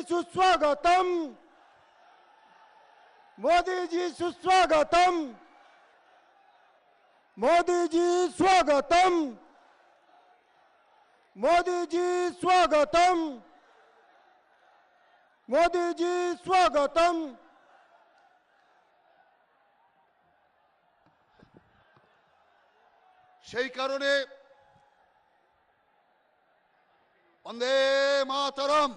सुस्वागतम। मोदी जी सुस्वागतम। मोदी जी स्वागतम। मोदी जी स्वागतम। मोदी जी स्वागतम। সেই কারণে বন্দে মাতরম,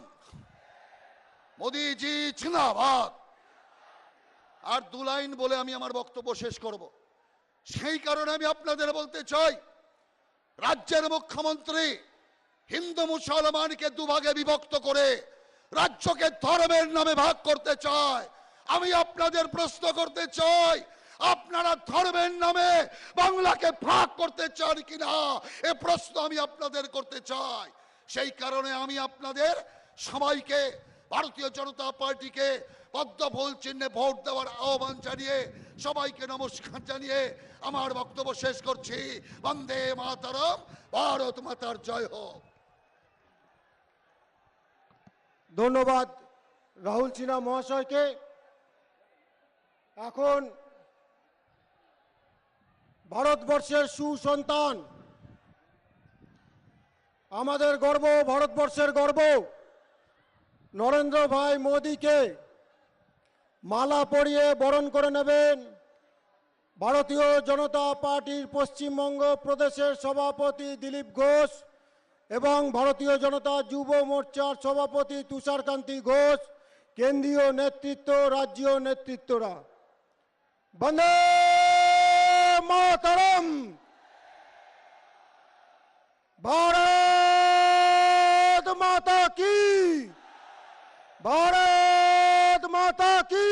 মোদিজি জিন্দাবাদ। আর দু লাইন বলে আমি আমার বক্তব্য শেষ করব। সেই কারণে আমি আপনাদের বলতে চাই, রাজ্যের মুখ্যমন্ত্রী হিন্দু মুসলমানকে দুভাগে বিভক্ত করে রাজ্যকে ধর্মের নামে ভাগ করতে চায়। আমি আপনাদের প্রশ্ন করতে চাই, আপনারা ধর্মের নামে বাংলাকে ভাগ করতে চান কিনা, এ প্রশ্ন আমি আপনাদের করতে চাই। সেই কারণে আমি আপনাদের সবাইকে, ভারতীয় জনতা পার্টিকে পদ্ম ফুল চিহ্নে ভোট দেওয়ার আহ্বান জানিয়ে সবাইকে নমস্কার জানিয়ে আমার বক্তব্য শেষ করছি। বন্দে মাতরম, ভারত মাতার জয় হোক। ধন্যবাদ রাহুল সিনহা মহাশয়কে। এখন ভারতবর্ষের সুসন্তান, আমাদের গর্ব, ভারতবর্ষের গর্ব নরেন্দ্র ভাই মোদীকে মালা পরিয়ে বরণ করে নেবেন ভারতীয় জনতা পার্টির পশ্চিমবঙ্গ প্রদেশের সভাপতি দিলীপ ঘোষ এবং ভারতীয় জনতা যুব মোর্চার সভাপতি তুষারকান্তি ঘোষ, কেন্দ্রীয় নেতৃত্ব, রাজ্য নেতৃত্বরা। বন্দে মাতরম। भारत माता की। भारत माता की।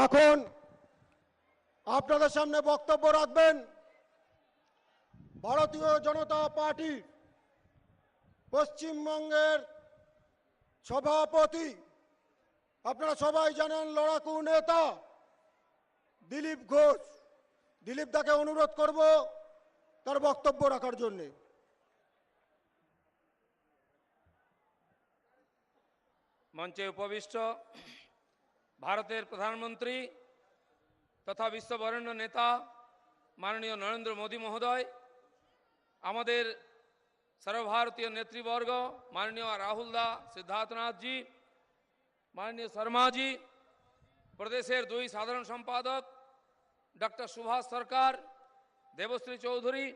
এখন আপনাদের সামনে বক্তব্য রাখবেন ভারতীয় জনতা পার্টি পশ্চিমবঙ্গের সভাপতি, আপনারা সবাই জানেন লড়াকু নেতা দিলীপ ঘোষ। দিলীপ দাকে অনুরোধ করব তার বক্তব্য রাখার জন্য। মঞ্চে উপবিষ্ট ভারতের প্রধানমন্ত্রী তথা বিশ্ববরেণ্য নেতা মাননীয় নরেন্দ্র মোদী মহোদয়, আমাদের সর্বভারতীয় নেতৃবর্গ মাননীয় রাহুল দা, সিদ্ধার্থনাথজি, माननीय शर्मा जी, प्रदेशेर दुई साधारण सम्पादक डॉक्टर सुभाष सरकार, देवश्री चौधुरी,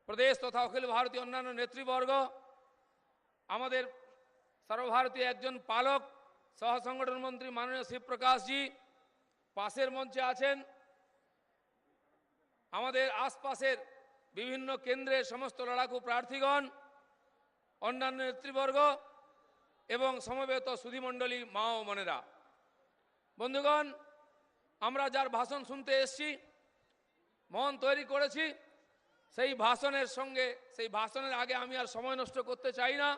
प्रदेश तथा अखिल भारतीय अन्यान्य नेतृबर्ग, आमादेर सर्वभारतीय एकजन पालक सह संगठन मंत्री माननीय शिवप्रकाश जी पाशेर मंचे आছেন, आमादेर आसपासेर विभिन्न केंद्रे समस्त लड़ाकू प्रार्थीगण, अन्यान्य नेतृबर्ग এবং সমবেত সুধীমণ্ডলী মা ও বোনেরা, বন্ধুগণ, আমরা যার ভাষণ শুনতে এসেছি, মন তৈরি করেছি, সেই ভাষণের সঙ্গে, সেই ভাষণের আগে আমি আর সময় নষ্ট করতে চাই না,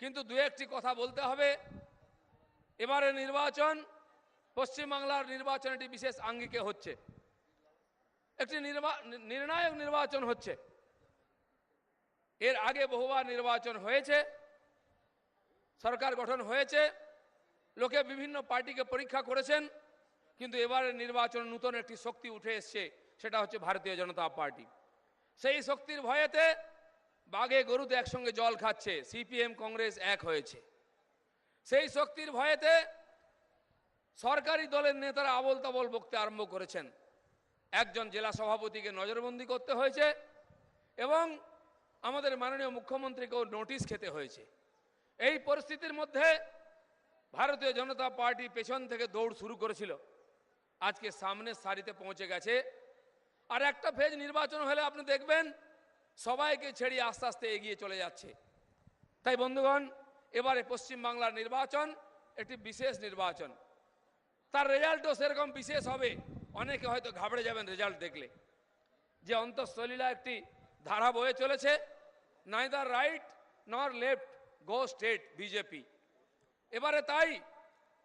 কিন্তু দু একটি কথা বলতে হবে। এবারে নির্বাচন, পশ্চিমবাংলার নির্বাচন একটি বিশেষ আঙ্গিকে হচ্ছে, একটি নির্ণায়ক নির্বাচন হচ্ছে। এর আগে বহুবার নির্বাচন হয়েছে, সরকার গঠন হয়েছে, লোকে বিভিন্ন পার্টিকে পরীক্ষা করেছেন, কিন্তু এবারে নির্বাচন নতুন একটি শক্তি উঠে এসেছে, সেটা হচ্ছে ভারতীয় জনতা পার্টি। সেই শক্তির ভয়েতে বাঘে গরুতে একসঙ্গে জল খাচ্ছে, সিপিএম কংগ্রেস এক হয়েছে। সেই শক্তির ভয়েতে সরকারি দলের নেতারা আবল তাবল বকতে আরম্ভ করেছেন। একজন জেলা সভাপতিকে নজরবন্দি করতে হয়েছে এবং আমাদের মাননীয় মুখ্যমন্ত্রীকেও নোটিশ খেতে হয়েছে। এই পরিস্থিতির মধ্যে ভারতীয় জনতা পার্টি পেছন থেকে দৌড় শুরু করেছিল, আজকে সামনের সারিতে পৌঁছে গেছে। আর একটা ফেজ নির্বাচন হলে আপনি দেখবেন সবাইকে ছেড়ে আস্তে আস্তে এগিয়ে চলে যাচ্ছে। তাই বন্ধুগণ, এবারে পশ্চিমবাংলার নির্বাচন একটি বিশেষ নির্বাচন, তার রেজাল্টও সেরকম বিশেষ হবে। অনেকে হয়তো ঘাবড়ে যাবেন রেজাল্ট দেখলে, যে অন্তঃস্থলীলা একটি ধারা বয়ে চলেছে, নাইদার রাইট নর লেফট গো স্টেট বিজেপি। এবারে তাই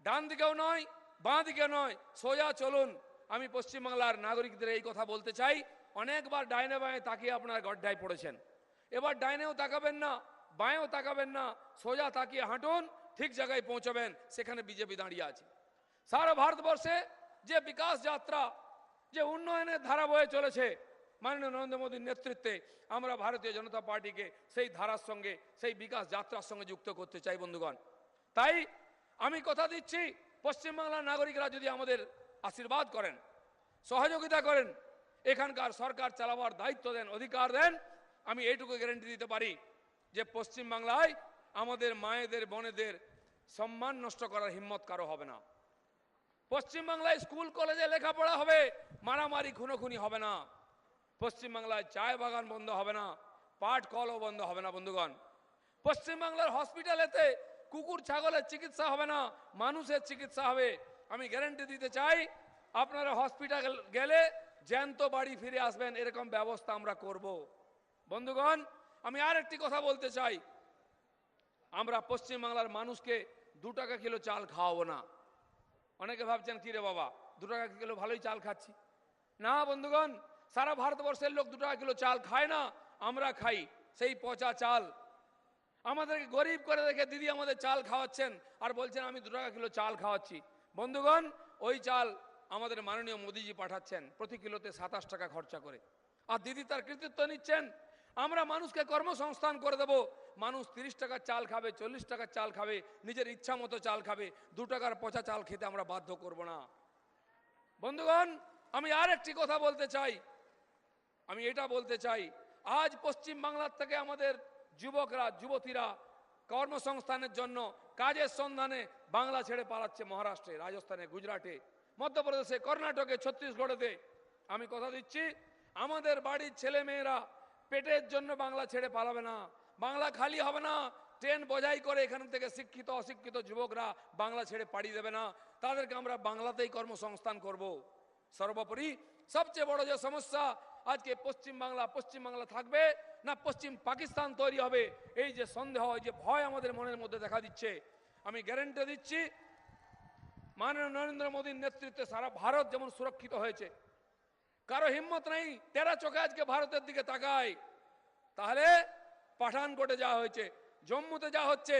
ডান দিকেও নয় বাঁ দিকে নয়, সোজা চলুন আমি পশ্চিমবাংলার নাগরিকদের এই কথা বলতে চাই, অনেকবার ডাইনে বাঁয়ে তাকিয়ে আপনারা গড্ডায় পড়েছেন। এবার ডাইনেও তাকাবেন না, বাঁয়েও তাকাবেন না, সোজা তাকিয়ে হাঁটুন, ঠিক জায়গায় পৌঁছবেন। সেখানে বিজেপি দাঁড়িয়ে আছে। সারা ভারতবর্ষে যে বিকাশ যাত্রা, যে উন্নয়নের ধারা বয়ে চলেছে মাননীয় নরেন্দ্র মোদীর নেতৃত্বে, আমরা ভারতীয় জনতা পার্টিকে সেই ধারার সঙ্গে, সেই বিকাশ যাত্রার সঙ্গে যুক্ত করতে চাই বন্ধুগণ। তাই আমি কথা দিচ্ছি, পশ্চিমবাংলার নাগরিকরা যদি আমাদের আশীর্বাদ করেন, সহযোগিতা করেন, এখানকার সরকার চালাবার দায়িত্ব দেন, অধিকার দেন, আমি এইটুকু গ্যারান্টি দিতে পারি যে পশ্চিমবাংলায় আমাদের মায়েদের বোনেদের সম্মান নষ্ট করার হিম্মত কারো হবে না। পশ্চিমবাংলায় স্কুল কলেজে লেখাপড়া হবে, মারামারি খুনোখুনি হবে না। পশ্চিমবাংলায় চায় বাগান বন্ধ হবে না, পাট কলও বন্ধ হবে না বন্ধুগণ। পশ্চিমবাংলার হসপিটালেতে কুকুর ছাগলের চিকিৎসা হবে না, মানুষের চিকিৎসা হবে। আমি গ্যারান্টি দিতে চাই, আপনারা হসপিটাল গেলে জ্যান্ত বাড়ি ফিরে আসবেন, এরকম ব্যবস্থা আমরা করব। বন্ধুগণ, আমি আর একটি কথা বলতে চাই, আমরা পশ্চিমবাংলার মানুষকে 2 টাকা কিলো চাল খাওয়াবো না। অনেকে ভাবছেন কি রে বাবা, 2 টাকা কিলো ভালোই চাল খাচ্ছি। না বন্ধুগণ, সারা ভারতবর্ষের লোক 2 টাকা কিলো চাল খায় না, আমরা খাই সেই পচা চাল। আমাদেরকে গরিব করে রেখে দিদি আমাদের চাল খাওয়াচ্ছেন আর বলছেন আমি 2 টাকা কিলো চাল খাওয়াচ্ছি। বন্ধুগণ, ওই চাল আমাদের মাননীয় মোদীজি পাঠাচ্ছেন প্রতি কিলোতে 27 টাকা খরচা করে, আর দিদি তার কৃতিত্ব নিচ্ছেন। আমরা মানুষকে কর্মসংস্থান করে দেব, মানুষ 30 টাকার চাল খাবে, 40 টাকার চাল খাবে, নিজের ইচ্ছা মতো চাল খাবে। 2 টাকার পচা চাল খেতে আমরা বাধ্য করব না। বন্ধুগণ, আমি আর একটি কথা বলতে চাই, আমি এটা বলতে চাই, আজ পশ্চিম বাংলার থেকে আমাদের যুবকরা, যুবতীরা কর্মসংস্থানের জন্য, কাজের সন্ধানে বাংলা ছেড়ে পালাচ্ছে মহারাষ্ট্রে, রাজস্থানে, গুজরাটে, মধ্যপ্রদেশে, কর্ণাটকে, ছত্তিশগড়েতে। আমি কথা দিচ্ছি, আমাদের বাড়ির ছেলে মেয়েরা পেটের জন্য বাংলা ছেড়ে পালাবে না। বাংলা খালি হবে না, ট্রেন বোঝাই করে এখান থেকে শিক্ষিত অশিক্ষিত যুবকরা বাংলা ছেড়ে পাড়ি দেবে না, তাদেরকে আমরা বাংলাতেই কর্মসংস্থান করব। সর্বোপরি সবচেয়ে বড় যে সমস্যা আজকে পশ্চিমবাংলা থাকবে না পশ্চিম পাকিস্তান তৈরি হবে, এই যে সন্দেহ, এই যে ভয় আমাদের মনের মধ্যে দেখা দিচ্ছে, আমি গ্যারান্টি দিচ্ছি মাননীয় নরেন্দ্র মোদীর নেতৃত্বে সারা ভারত যেমন সুরক্ষিত হয়েছে, কারো হিম্মত নেই 13 চোখে আজকে ভারতের দিকে তাকায়। তাহলে পাঠানকোটে যা হয়েছে, জম্মুতে যা হচ্ছে,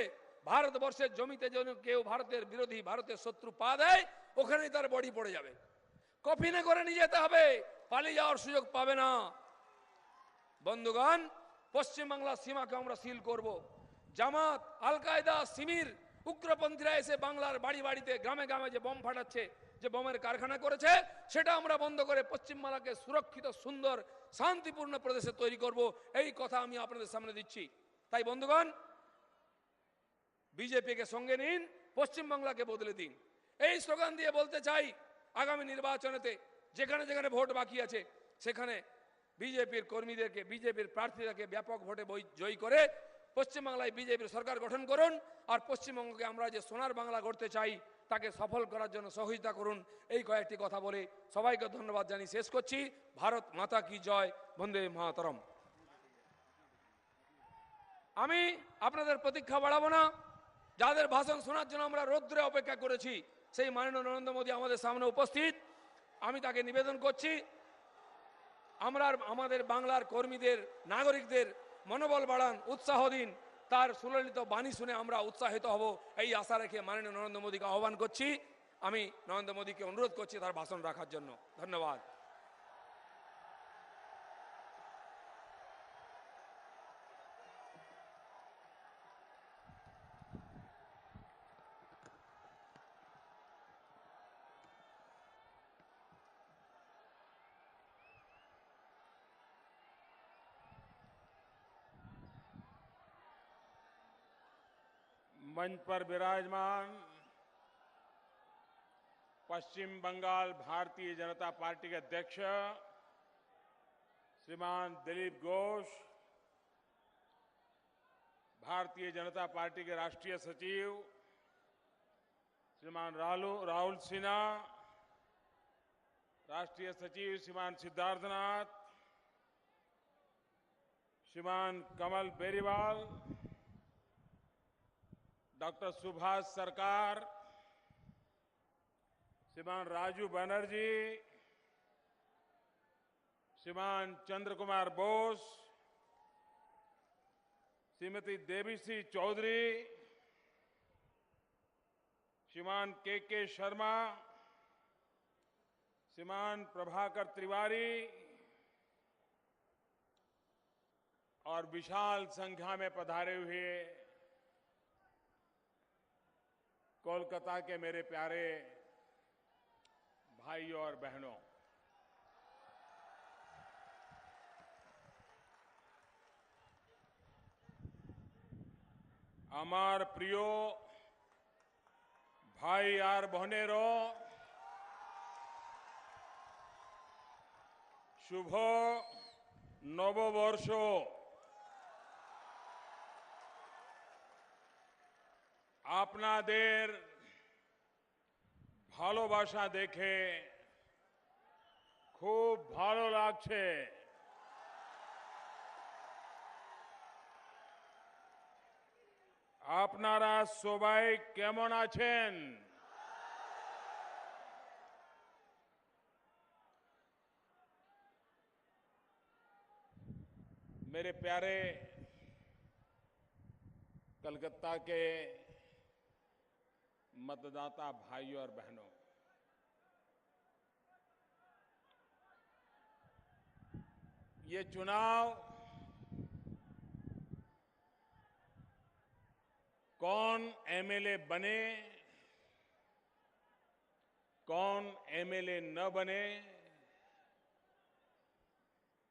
ভারতবর্ষের জমিতে যেন কেউ ভারতের বিরোধী, ভারতের শত্রু পা দেয়, ওখানেই তার বডি পড়ে যাবে। কফিনে করে নিয়ে যেতে হবে, পালিয়ে যাওয়ার সুযোগ পাবে না। বন্ধুগণ, পশ্চিমবাংলার সীমাকে আমরা সিল করব। জামাত, আল কায়দা, শিবির, উগ্রপন্থীরা এসে বাংলার বাড়ি বাড়িতে, গ্রামে গ্রামে যে বোম ফাটাচ্ছে, যে বোমের কারখানা করেছে, সেটা আমরা বন্ধ করে পশ্চিমবাংলাকে সুরক্ষিত, সুন্দর, শান্তিপূর্ণ প্রদেশে তৈরি করব, এই কথা আমি আপনাদের সামনে দিচ্ছি। তাই বন্ধুগণ, বিজেপিকে সঙ্গে নিন, পশ্চিমবাংলাকে বদলে দিন, এই স্লোগান দিয়ে বলতে চাই, আগামী নির্বাচনেতে যেখানে যেখানে ভোট বাকি আছে সেখানে বিজেপির কর্মীদেরকে, বিজেপির প্রার্থীদেরকে ব্যাপক ভোটে জয়ী করে পশ্চিমবাংলায় বিজেপির সরকার গঠন করুন। আর পশ্চিমবঙ্গকে আমরা যে সোনার বাংলা গড়তে চাই তাকে সফল করার জন্য সহযোগিতা করুন। এই কয়েকটি কথা বলে সবাইকে ধন্যবাদ জানিয়ে শেষ করছি। ভারত মাতা কি জয়, বন্দে মাতরম। আমি আপনাদের প্রতীক্ষা বাড়াবো না, যাদের ভাষণ শোনার জন্য আমরা রৌদ্রে অপেক্ষা করেছি, সেই মাননীয় নরেন্দ্র মোদী আমাদের সামনে উপস্থিত। আমি তাকে নিবেদন করছি, আমরা আমাদের বাংলার কর্মীদের, নাগরিকদের মনোবল বাড়ান, উৎসাহ দিন, তার সুললিত বাণী শুনে আমরা উৎসাহিত হব, এই আশা রেখে মাননীয় নরেন্দ্র মোদীকে আহ্বান করছি। আমি নরেন্দ্র মোদীকে অনুরোধ করছি তার ভাষণ রাখার জন্য। ধন্যবাদ। मंच पर विराजमान पश्चिम बंगाल भारतीय जनता पार्टी के अध्यक्ष श्रीमान दिलीप घोष, भारतीय जनता पार्टी के राष्ट्रीय सचिव श्रीमान राहुल सिन्हा, राष्ट्रीय सचिव श्रीमान सिद्धार्थनाथ, श्रीमान कमल बेरीवाल, डॉक्टर सुभाष सरकार, श्रीमान राजू बनर्जी, श्रीमान चंद्र कुमार बोस, श्रीमती देवीश्री चौधरी, श्रीमान के शर्मा, श्रीमान प्रभाकर तिवारी और विशाल संख्या में पधारे हुए कोलकाता के मेरे प्यारे भाइयों और बहनों, আমার প্রিয় ভাই আর বোনেরো, শুভ নববর্ষ। আপনাদের ভালোবাসা দেখে খুব ভালো লাগছে। আপনারা সবাই কেমন আছেন? मेरे प्यारे कलकत्ता के मतदाता भाइयों और बहनों, ये चुनाव कौन एमएलए बने, कौन एमएलए न बने,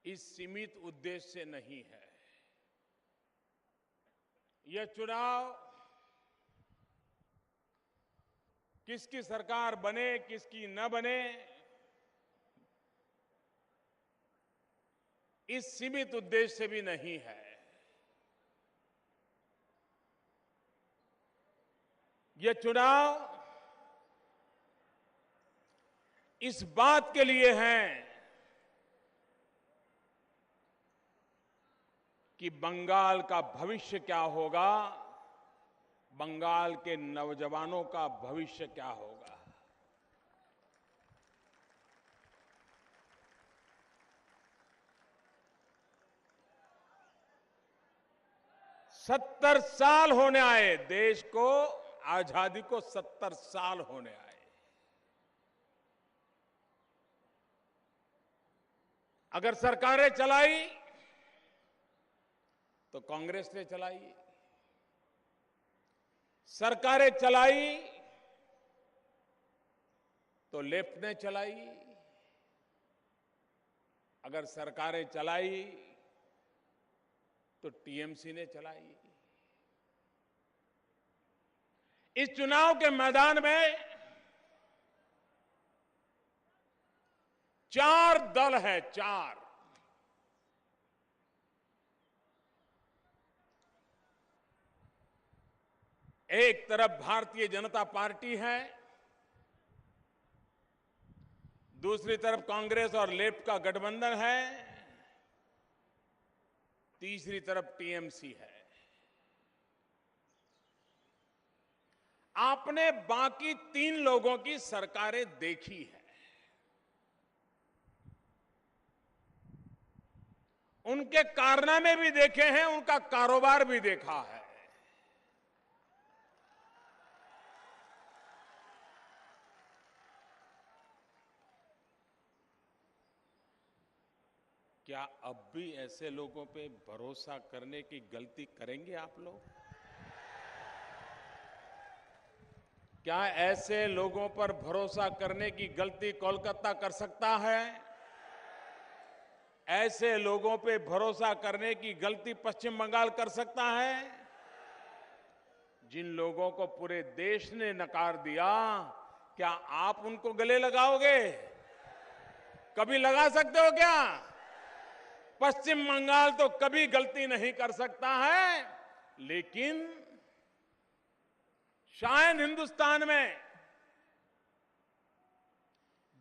इस सीमित उद्देश्य से नहीं है। यह चुनाव किसकी सरकार बने, किसकी न बने, इस सीमित उद्देश्य से भी नहीं है। यह चुनाव इस बात के लिए है कि बंगाल का भविष्य क्या होगा, बंगाल के नौजवानों का भविष्य क्या होगा। सत्तर साल होने आए, देश को आजादी को 70 साल होने आए। अगर सरकारें चलाई तो कांग्रेस ने चलाई, सरकारें चलाई तो लेफ्ट ने चलाई, अगर सरकारें चलाई तो टीएमसी ने चलाई। इस चुनाव के मैदान में 4 दल है, 4। एक तरफ भारतीय जनता पार्टी है, दूसरी तरफ कांग्रेस और लेफ्ट का गठबंधन है, तीसरी तरफ टीएमसी है। आपने बाकी 3 लोगों की सरकारें देखी है, उनके कारनामे भी देखे हैं, उनका कारोबार भी देखा है। क्या अब भी ऐसे लोगों पे भरोसा करने की गलती करेंगे आप लोग? क्या ऐसे लोगों पर भरोसा करने की गलती कोलकाता कर सकता है? ऐसे लोगों पे भरोसा करने की गलती पश्चिम बंगाल कर सकता है? जिन लोगों को पूरे देश ने नकार दिया, क्या आप उनको गले लगाओगे? कभी लगा सकते हो क्या? पश्चिम बंगाल तो कभी गलती नहीं कर सकता है, लेकिन शायद हिंदुस्तान में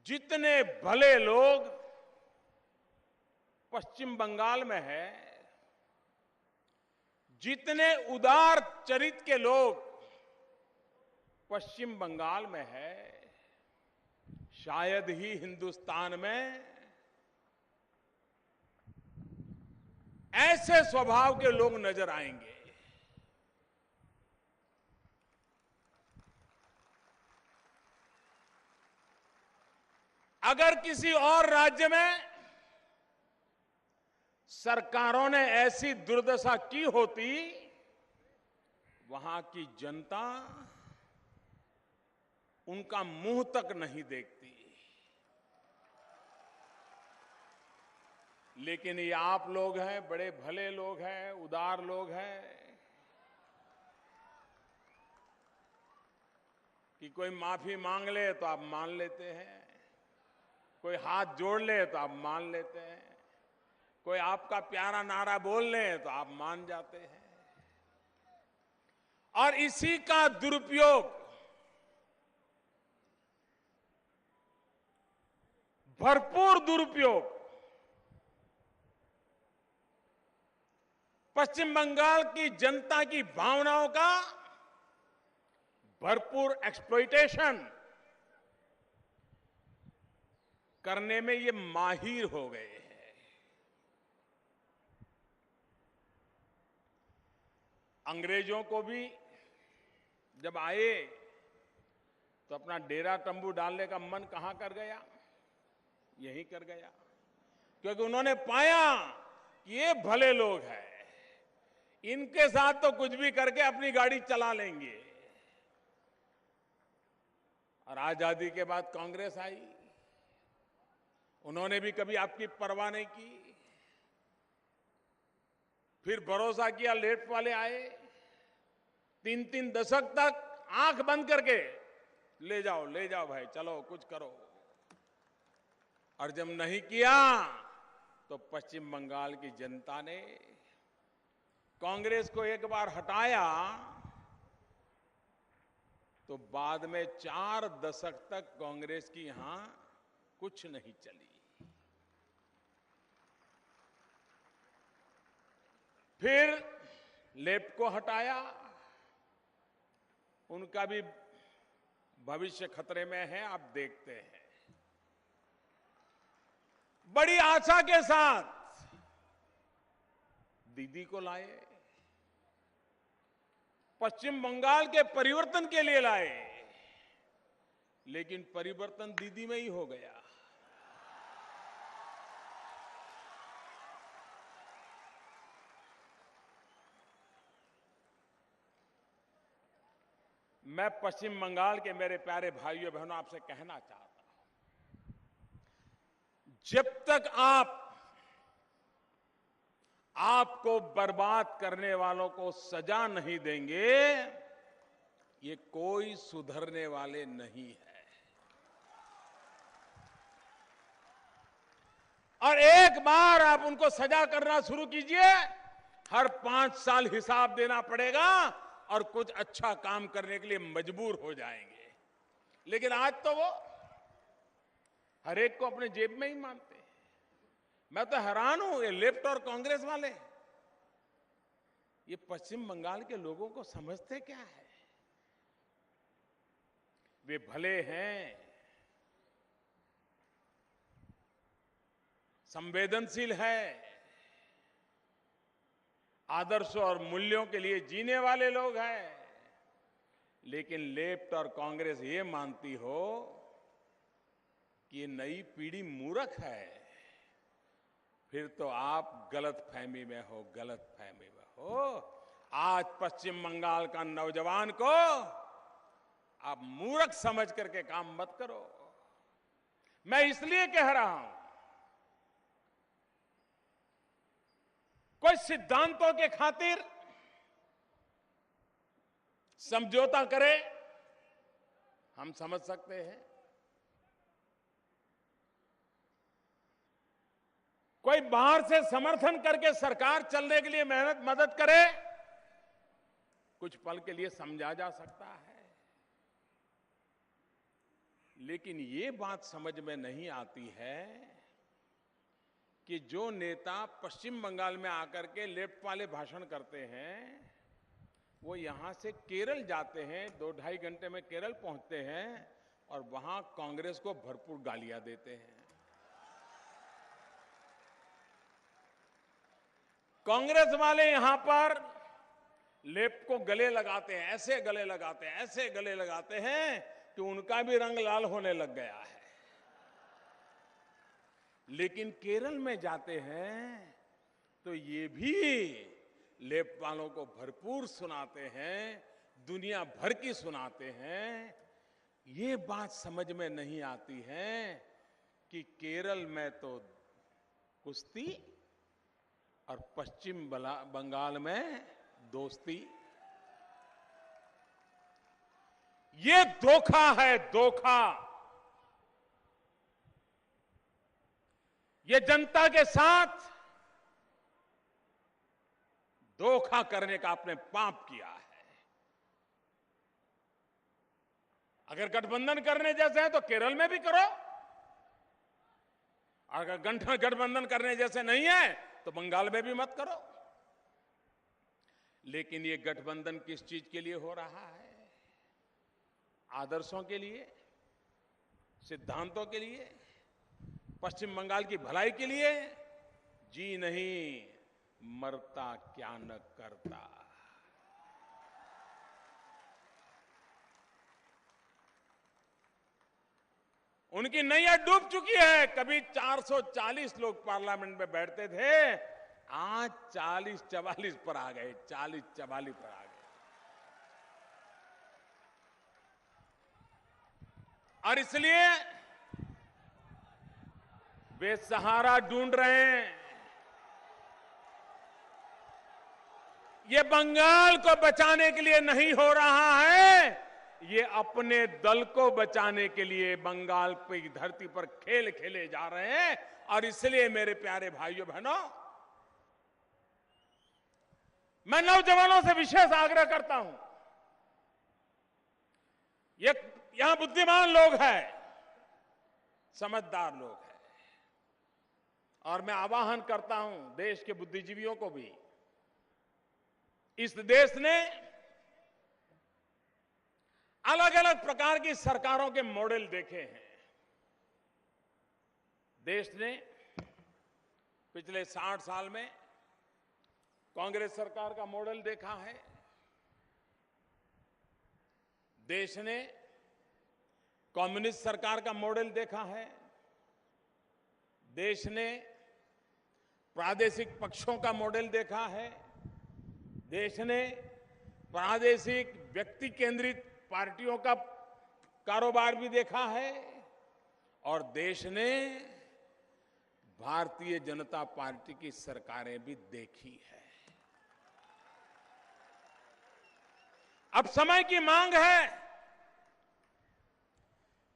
जितने भले लोग पश्चिम बंगाल में है, जितने उदार चरित्र के लोग पश्चिम बंगाल में है, शायद ही हिंदुस्तान में ऐसे स्वभाव के लोग नजर आएंगे। अगर किसी और राज्य में सरकारों ने ऐसी दुर्दशा की होती, वहां की जनता उनका मुंह तक नहीं देखती। लेकिन ये आप लोग हैं, बड़े भले लोग हैं, उदार लोग हैं, कि कोई माफी मांग ले तो आप मान लेते हैं, कोई हाथ जोड़ ले तो आप मान लेते हैं, कोई आपका प्यारा नारा बोल ले तो आप मान जाते हैं। और इसी का दुरुपयोग भरपूर दुरुपयोग पश्चिम बंगाल की जनता की भावनाओं का भरपूर एक्सप्लॉइटेशन करने में ये माहिर हो गए हैं। अंग्रेजों को भी जब आए तो अपना डेरा तंबू डालने का मन कहां कर गया? यही कर गया, क्योंकि उन्होंने पाया कि ये भले लोग हैं, इनके साथ तो कुछ भी करके अपनी गाड़ी चला लेंगे। और आजादी के बाद कांग्रेस आई, उन्होंने भी कभी आपकी परवाह नहीं की। फिर भरोसा किया, लेफ्ट वाले आए, 3-3 दशक तक आंख बंद करके ले जाओ भाई, चलो कुछ करो। और जब नहीं किया तो पश्चिम बंगाल की जनता ने कांग्रेस को एक बार हटाया तो बाद में 4 दशक तक कांग्रेस की यहां कुछ नहीं चली। फिर लेफ्ट को हटाया, उनका भी भविष्य खतरे में है, आप देखते हैं। बड़ी आशा के साथ दीदी को लाए, पश्चिम बंगाल के परिवर्तन के लिए लाए, लेकिन परिवर्तन दीदी में ही हो गया। मैं पश्चिम बंगाल के मेरे प्यारे भाइयों बहनों आपसे कहना चाहता हूं, जब तक आपको बर्बाद करने वालों को सजा नहीं देंगे, ये कोई सुधरने वाले नहीं है। और एक बार आप उनको सजा करना शुरू कीजिए, हर 5 साल हिसाब देना पड़ेगा और कुछ अच्छा काम करने के लिए मजबूर हो जाएंगे। लेकिन आज तो वो हर एक को अपने जेब में ही मानते हैं। मैं तो हैरान हूं, ये लेफ्ट और कांग्रेस वाले, ये पश्चिम बंगाल के लोगों को समझते क्या है? वे भले हैं, संवेदनशील है, आदर्शों और मूल्यों के लिए जीने वाले लोग हैं, लेकिन लेफ्ट और कांग्रेस ये मानती हो कि ये नई पीढ़ी मूर्ख है, फिर तो आप गलतफहमी में हो, गलतफहमी में हो। आज पश्चिम बंगाल का नौजवान को आप मूर्ख समझ करके काम मत करो। मैं इसलिए कह रहा हूं, कोई सिद्धांतों के खातिर समझौता करे, हम समझ सकते हैं। कोई बाहर से समर्थन करके सरकार चलने के लिए मदद करे, कुछ पल के लिए समझा जा सकता है। लेकिन ये बात समझ में नहीं आती है कि जो नेता पश्चिम बंगाल में आकर के लेफ्ट वाले भाषण करते हैं, वो यहां से केरल जाते हैं, 2-2.5 घंटे में केरल पहुंचते हैं और वहां कांग्रेस को भरपूर गालियां देते हैं। कांग्रेस वाले यहां पर लेप को गले लगाते हैं, ऐसे गले लगाते हैं, ऐसे गले लगाते हैं कि उनका भी रंग लाल होने लग गया है। लेकिन केरल में जाते हैं तो ये भी लेप वालों को भरपूर सुनाते हैं, दुनिया भर की सुनाते हैं। ये बात समझ में नहीं आती है कि केरल में तो कुश्ती और पश्चिम बंगाल में दोस्ती। ये धोखा है, धोखा। ये जनता के साथ धोखा करने का आपने पाप किया है। अगर गठबंधन करने जैसे है तो केरल में भी करो, अगर गठबंधन करने जैसे नहीं है तो बंगाल में भी मत करो। लेकिन ये गठबंधन किस चीज के लिए हो रहा है? आदर्शों के लिए, सिद्धांतों के लिए, पश्चिम बंगाल की भलाई के लिए? जी नहीं, मरता क्या न करता। उनकी नैया डूब चुकी है। कभी 440 लोग पार्लियामेंट में बैठते थे, आज 40-44 पर आ गए, 40-44 पर आ गए। और इसलिए वे सहारा ढूंढ रहे हैं। ये बंगाल को बचाने के लिए नहीं हो रहा है, ये अपने दल को बचाने के लिए बंगाल की धरती पर खेल खेले जा रहे हैं। और इसलिए मेरे प्यारे भाइयों बहनों, मैं नौजवानों से विशेष आग्रह करता हूं। ये यहां बुद्धिमान लोग हैं, समझदार लोग हैं, और मैं आह्वान करता हूं देश के बुद्धिजीवियों को भी। इस देश ने अलग अलग प्रकार की सरकारों के मॉडल देखे हैं। देश ने पिछले 60 साल में कांग्रेस सरकार का मॉडल देखा है। देश ने कम्युनिस्ट सरकार का मॉडल देखा है। देश ने प्रादेशिक पक्षों का मॉडल देखा है। देश ने प्रादेशिक व्यक्ति केंद्रित पार्टियों का कारोबार भी देखा है। और देश ने भारतीय जनता पार्टी की सरकारें भी देखी है। अब समय की मांग है,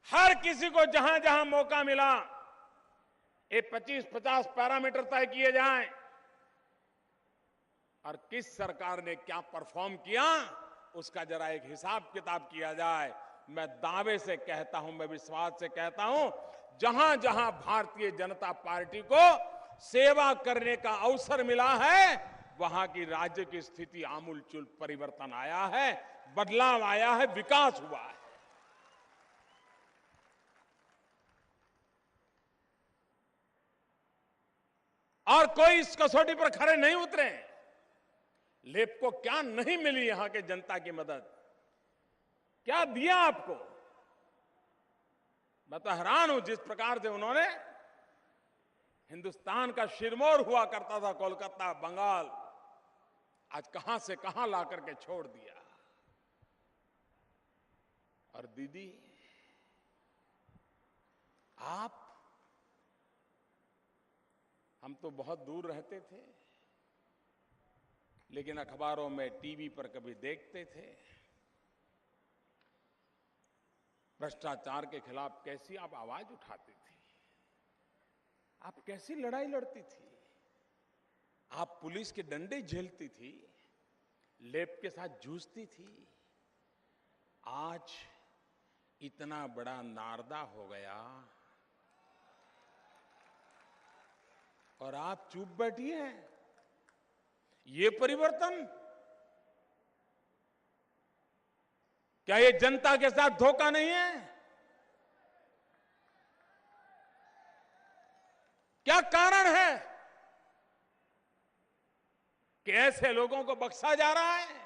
हर किसी को जहां जहां मौका मिला ये 25-50 पैरामीटर तय किए जाएं और किस सरकार ने क्या परफॉर्म किया उसका जरा एक हिसाब किताब किया जाए। मैं दावे से कहता हूं, मैं विश्वास से कहता हूं, जहां जहां भारतीय जनता पार्टी को सेवा करने का अवसर मिला है वहां की राज्य की स्थिति आमूलचूल परिवर्तन आया है, बदलाव आया है, विकास हुआ है। और कोई इस कसौटी पर खरे नहीं उतरे। लेप को क्या नहीं मिली यहां के जनता की मदद, क्या दिया आपको? मैं तो हैरान हूं जिस प्रकार से उन्होंने हिंदुस्तान का शिरमौर हुआ करता था कोलकाता, बंगाल, आज कहां से कहां ला करके छोड़ दिया। और दीदी, आप, हम तो बहुत दूर रहते थे, लेकिन अखबारों में, टीवी पर कभी देखते थे भ्रष्टाचार के खिलाफ कैसी आप आवाज उठाती थी, आप कैसी लड़ाई लड़ती थी, आप पुलिस के डंडे झेलती थी, लेप के साथ जूझती थी। आज इतना बड़ा नारदा हो गया और आप चुप बैठी हैं। ये परिवर्तन, क्या ये जनता के साथ धोखा नहीं है? क्या कारण है? कि ऐसे लोगों को बख्शा जा रहा है।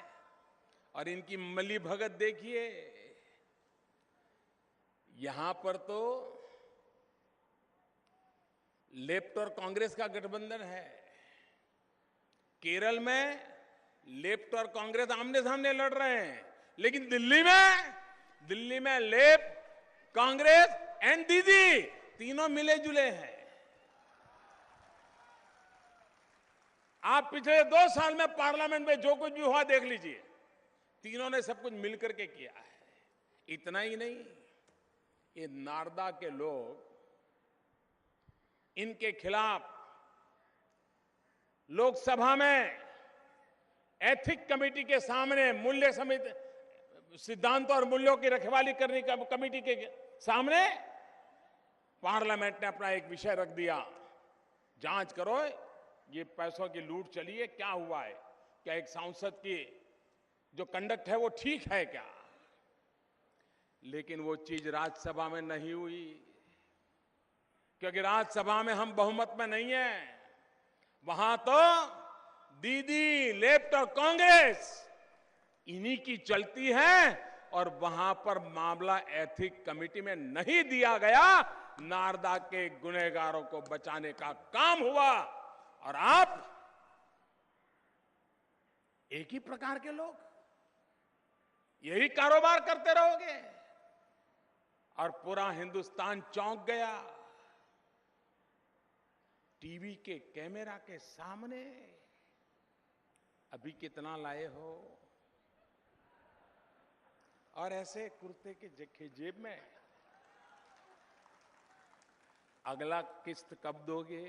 और इनकी मिली भगत देखिए, यहां पर तो लेफ्ट और कांग्रेस का गठबंधन है। केरल में लेफ्ट और कांग्रेस आमने सामने लड़ रहे हैं, लेकिन दिल्ली में लेफ्ट, कांग्रेस एंड दीदी तीनों मिले जुले हैं। आप पिछले 2 साल में पार्लियामेंट में जो कुछ भी हुआ देख लीजिए, तीनों ने सब कुछ मिलकर के किया है। इतना ही नहीं, ये नारदा के लोग, इनके खिलाफ लोकसभा में एथिक कमेटी के सामने, मूल्य समिति, सिद्धांत और मूल्यों की रखवाली करने का कमेटी के सामने पार्लियामेंट ने अपना एक विषय रख दिया, जांच करो ये पैसों की लूट चली है, क्या हुआ है, क्या एक सांसद की जो कंडक्ट है वो ठीक है क्या। लेकिन वो चीज राज्यसभा में नहीं हुई, क्योंकि राज्यसभा में हम बहुमत में नहीं है। वहां तो दीदी, लेफ्ट और कांग्रेस इन्हीं की चलती है, और वहां पर मामला एथिक कमेटी में नहीं दिया गया। नारदा के गुनहगारों को बचाने का काम हुआ, और आप एक ही प्रकार के लोग यही कारोबार करते रहोगे, और पूरा हिंदुस्तान चौंक गया। टीवी के कैमरा के सामने अभी कितना लाए हो, और ऐसे कुर्ते के जेब में अगला किस्त कब दोगे।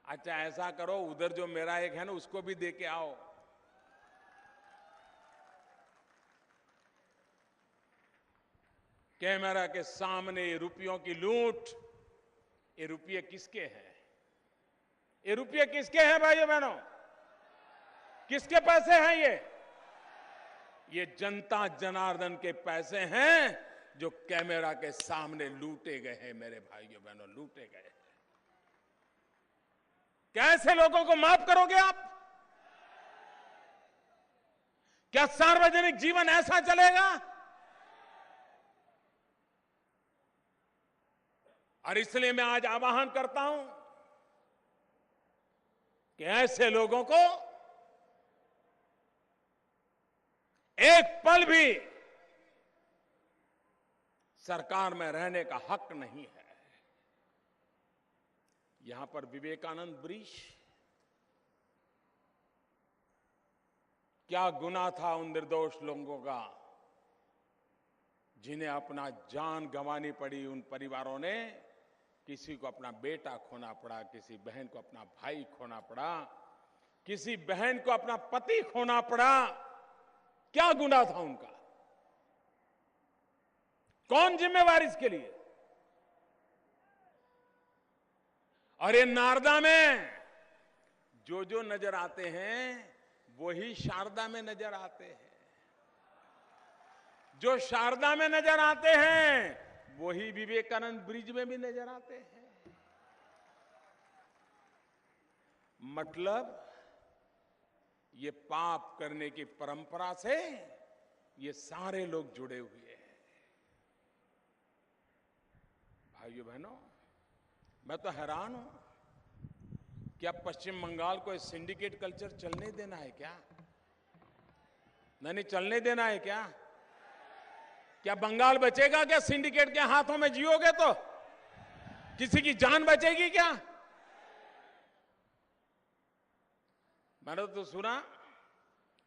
अच्छा ऐसा करो, उधर जो मेरा एक है ना उसको भी दे के आओ। कैमरा के सामने रुपयों की लूट, ये रुपये किसके हैं? ये रुपये किसके हैं भाइयों बहनों? किसके पैसे हैं ये जनता जनार्दन के पैसे हैं, जो कैमरा के सामने लूटे गए हैं। मेरे भाइयों बहनों, लूटे गए हैं। कैसे लोगों को माफ करोगे आप? क्या सार्वजनिक जीवन ऐसा चलेगा? और इसलिए मैं आज आह्वान करता हूं कि ऐसे लोगों को एक पल भी सरकार में रहने का हक नहीं है। यहां पर विवेकानंद ब्रिज, क्या गुनाह था उन निर्दोष लोगों का जिन्हें अपना जान गंवानी पड़ी। उन परिवारों ने, किसी को अपना बेटा खोना पड़ा, किसी बहन को अपना भाई खोना पड़ा, किसी बहन को अपना पति खोना पड़ा। क्या गुनाह था उनका? कौन जिम्मेवार इसके लिए? और ये नारदा में जो नजर आते हैं वही शारदा में नजर आते हैं। जो शारदा में नजर आते हैं वही विवेकानंद ब्रिज में भी नजर आते हैं। मतलब ये पाप करने की परंपरा से ये सारे लोग जुड़े हुए हैं। भाइयों बहनों, मैं तो हैरान हूं, क्या पश्चिम बंगाल को सिंडिकेट कल्चर चलने देना है क्या? नहीं चलने देना है क्या? क्या बंगाल बचेगा क्या? सिंडिकेट के हाथों में जियोगे तो किसी की जान बचेगी क्या? मैंने तो सुना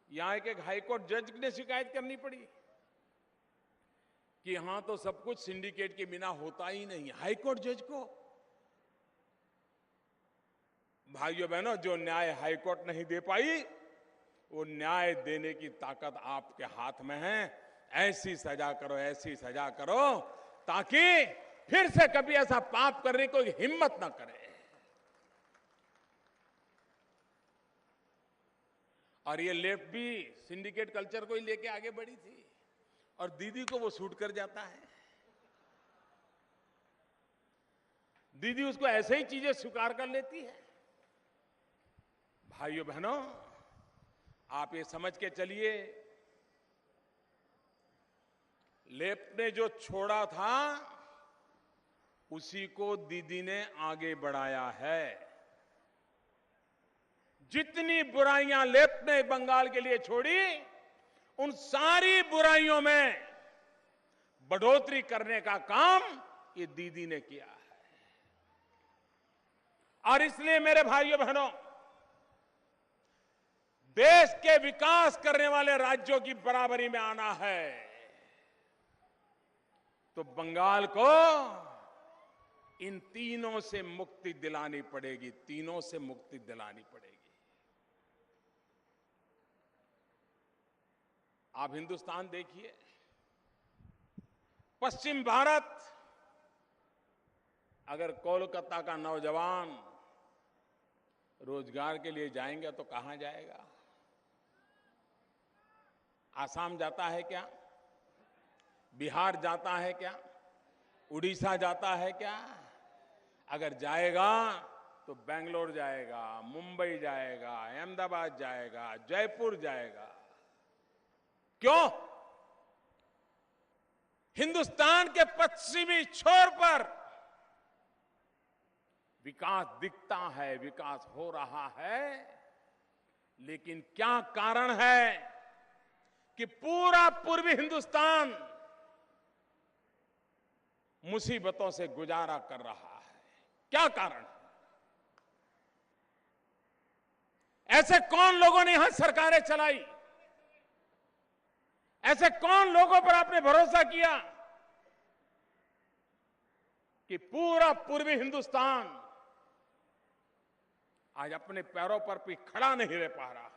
यहां एक हाईकोर्ट जज ने शिकायत करनी पड़ी कि यहां तो सब कुछ सिंडिकेट के बिना होता ही नहीं। हाईकोर्ट जज को, भाइयों बहनों, जो न्याय हाईकोर्ट नहीं दे पाई वो न्याय देने की ताकत आपके हाथ में है। ऐसी सजा करो, ऐसी सजा करो ताकि फिर से कभी ऐसा पाप करने की कोई हिम्मत ना करे। और ये लेफ्ट भी सिंडिकेट कल्चर को ही लेके आगे बढ़ी थी, और दीदी को वो सूट कर जाता है। दीदी उसको ऐसे ही चीजें स्वीकार कर लेती है। भाइयों बहनों, आप ये समझ के चलिए, लेफ्ट ने जो छोड़ा था उसी को दीदी ने आगे बढ़ाया है। जितनी बुराइयां लेफ्ट ने बंगाल के लिए छोड़ी, उन सारी बुराइयों में बढ़ोतरी करने का काम ये दीदी ने किया है। और इसलिए मेरे भाइयों बहनों, देश के विकास करने वाले राज्यों की बराबरी में आना है तो बंगाल को इन तीनों से मुक्ति दिलानी पड़ेगी, तीनों से मुक्ति दिलानी पड़ेगी। आप हिंदुस्तान देखिए, पश्चिम भारत, अगर कोलकाता का नौजवान रोजगार के लिए जाएंगे तो कहां जाएगा? आसाम जाता है क्या? बिहार जाता है क्या? उड़ीसा जाता है क्या? अगर जाएगा तो बेंगलोर जाएगा, मुंबई जाएगा, अहमदाबाद जाएगा, जयपुर जाएगा। क्यों? हिंदुस्तान के पश्चिमी छोर पर विकास दिखता है, विकास हो रहा है, लेकिन क्या कारण है कि पूरा पूर्वी हिंदुस्तान मुसीबतों से गुजारा कर रहा है? क्या कारण है? ऐसे कौन लोगों ने यहां सरकारें चलाई? ऐसे कौन लोगों पर आपने भरोसा किया कि पूरा पूर्वी हिंदुस्तान आज अपने पैरों पर भी खड़ा नहीं रह पा रहा है?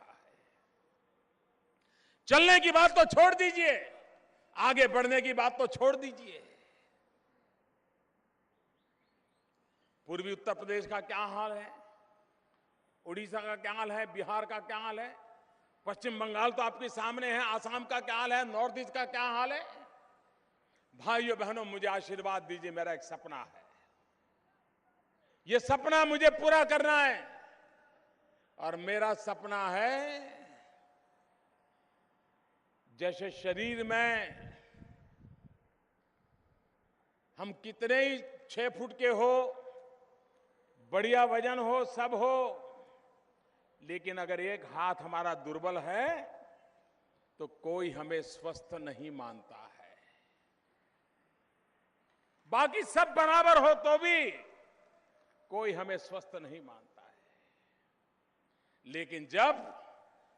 चलने की बात तो छोड़ दीजिए, आगे बढ़ने की बात तो छोड़ दीजिए। पूर्वी उत्तर प्रदेश का क्या हाल है? उड़ीसा का क्या हाल है? बिहार का क्या हाल है? पश्चिम बंगाल तो आपके सामने है, आसाम का क्या हाल है? नॉर्थ ईस्ट का क्या हाल है? भाइयों बहनों, मुझे आशीर्वाद दीजिए, मेरा एक सपना है, यह सपना मुझे पूरा करना है। और मेरा सपना है, जैसे शरीर में हम कितने ही 6 फुट के हो, बढ़िया वजन हो, सब हो, लेकिन अगर एक हाथ हमारा दुर्बल है तो कोई हमें स्वस्थ नहीं मानता है। बाकी सब बराबर हो तो भी कोई हमें स्वस्थ नहीं मानता है। लेकिन जब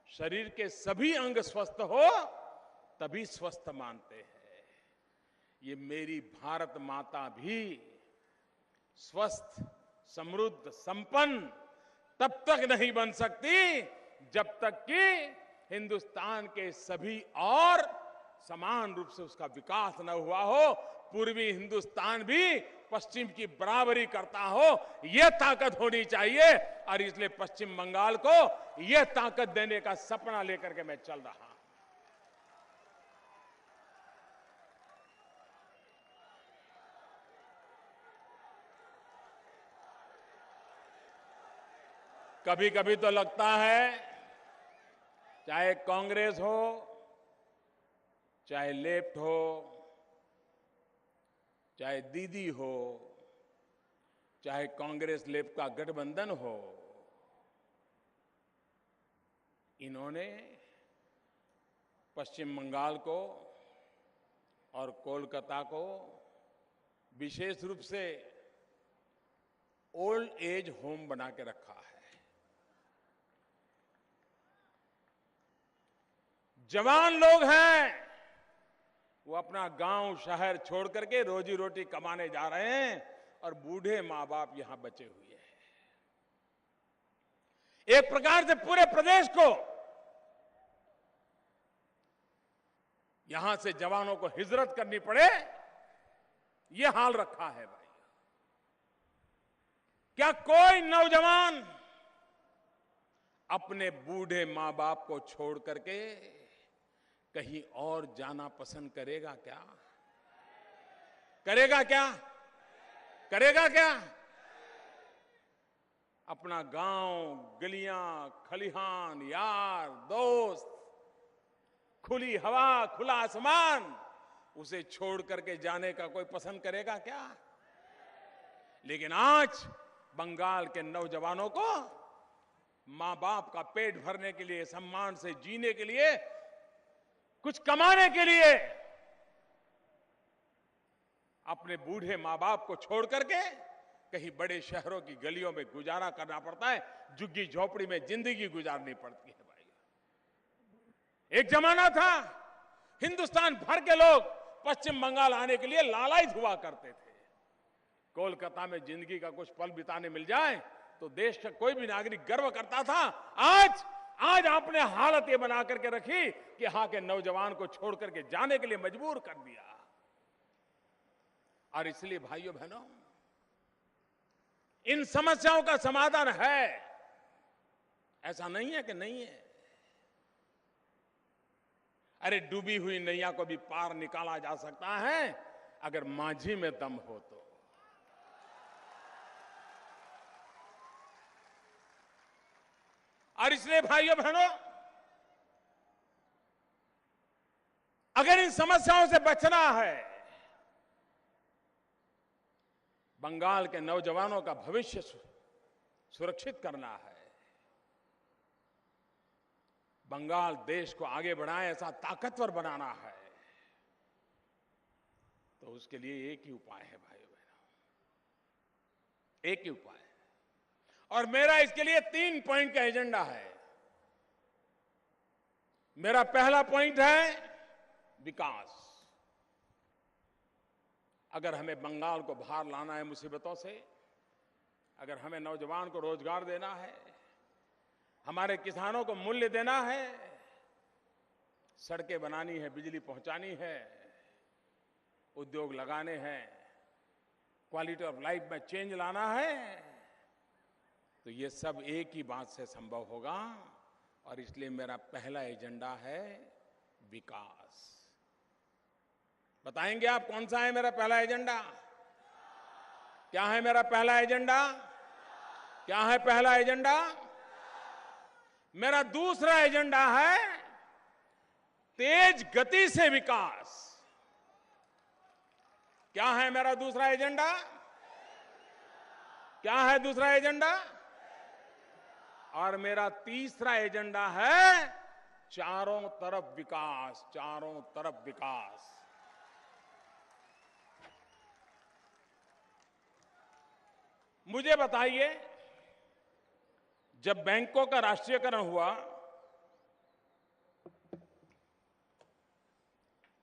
शरीर के सभी अंग स्वस्थ हो तभी स्वस्थ मानते हैं। ये मेरी भारत माता भी स्वस्थ, समृद्ध, संपन्न तब तक नहीं बन सकती जब तक कि हिंदुस्तान के सभी और समान रूप से उसका विकास न हुआ हो। पूर्वी हिंदुस्तान भी पश्चिम की बराबरी करता हो, यह ताकत होनी चाहिए। और इसलिए पश्चिम बंगाल को यह ताकत देने का सपना लेकर के मैं चल रहा हूं। कभी कभी तो लगता है, चाहे कांग्रेस हो, चाहे लेफ्ट हो, चाहे दीदी हो, चाहे कांग्रेस लेफ्ट का गठबंधन हो, इन्होंने पश्चिम बंगाल को और कोलकाता को विशेष रूप से ओल्ड एज होम बना के रखा है। जवान लोग हैं, वो अपना गांव शहर छोड़ करके रोजी रोटी कमाने जा रहे हैं और बूढ़े मां बाप यहां बचे हुए हैं। एक प्रकार से पूरे प्रदेश को यहां से जवानों को हिजरत करनी पड़े, यह हाल रखा है भाई। क्या कोई नौजवान अपने बूढ़े मां बाप को छोड़ करके कहीं और जाना पसंद करेगा क्या? करेगा क्या? करेगा क्या? अपना गांव, गलियां, खलिहान, यार, दोस्त, खुली हवा, खुला आसमान, उसे छोड़ करके जाने का कोई पसंद करेगा क्या? लेकिन आज बंगाल के नौजवानों को मां बाप का पेट भरने के लिए, सम्मान से जीने के लिए, कुछ कमाने के लिए अपने बूढ़े मां बाप को छोड़ करके कहीं बड़े शहरों की गलियों में गुजारा करना पड़ता है, झुग्गी झोपड़ी में जिंदगी गुजारनी पड़ती है भाई। एक जमाना था हिंदुस्तान भर के लोग पश्चिम बंगाल आने के लिए लालायित हुआ करते थे। कोलकाता में जिंदगी का कुछ पल बिताने मिल जाए तो देश का कोई भी नागरिक गर्व करता था। आज आपने हालत ये बना करके रखी कि यहां के नौजवान को छोड़ करके जाने के लिए मजबूर कर दिया। और इसलिए भाइयों बहनों, इन समस्याओं का समाधान है, ऐसा नहीं है कि नहीं है। अरे डूबी हुई नैया को भी पार निकाला जा सकता है अगर माझी में दम हो तो। और इसलिए भाइयों बहनों, अगर इन समस्याओं से बचना है, बंगाल के नौजवानों का भविष्य सुरक्षित करना है, बंगाल देश को आगे बढ़ाए, ऐसा ताकतवर बनाना है, तो उसके लिए एक ही उपाय है भाइयों बहनों, एक ही उपाय है। और मेरा इसके लिए 3 पॉइंट का एजेंडा है। मेरा पहला पॉइंट है विकास। अगर हमें बंगाल को बाहर लाना है मुसीबतों से, अगर हमें नौजवान को रोजगार देना है, हमारे किसानों को मूल्य देना है, सड़कें बनानी है, बिजली पहुंचानी है, उद्योग लगाने हैं, क्वालिटी ऑफ लाइफ में चेंज लाना है, तो ये सब एक ही बात से संभव होगा। और इसलिए मेरा पहला एजेंडा है विकास। बताएंगे आप कौन सा है मेरा पहला एजेंडा? क्या है मेरा पहला एजेंडा? क्या है पहला एजेंडा? मेरा दूसरा एजेंडा है तेज गति से विकास। क्या है मेरा दूसरा एजेंडा? क्या है दूसरा एजेंडा? और मेरा तीसरा एजेंडा है चारों तरफ विकास, चारों तरफ विकास। मुझे बताइए, जब बैंकों का राष्ट्रीयकरण हुआ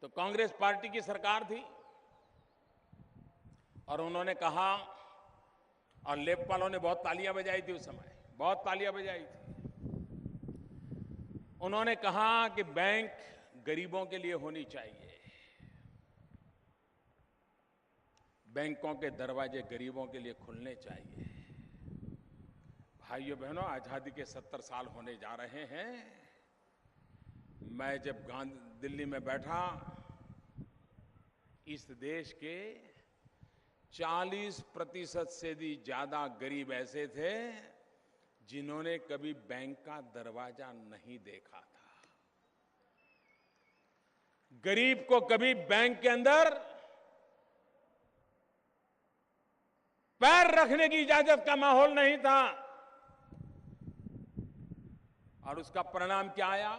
तो कांग्रेस पार्टी की सरकार थी और उन्होंने कहा, और लेखपालों ने बहुत तालियां बजाई थी उस समय, बहुत तालियां बजाई थी। उन्होंने कहा कि बैंक गरीबों के लिए होनी चाहिए, बैंकों के दरवाजे गरीबों के लिए खुलने चाहिए। भाइयों बहनों, आजादी के 70 साल होने जा रहे हैं। मैं जब दिल्ली में बैठा, इस देश के 40% से भी ज्यादा गरीब ऐसे थे जिन्होंने कभी बैंक का दरवाजा नहीं देखा था। गरीब को कभी बैंक के अंदर पैर रखने की इजाजत का माहौल नहीं था। और उसका परिणाम क्या आया?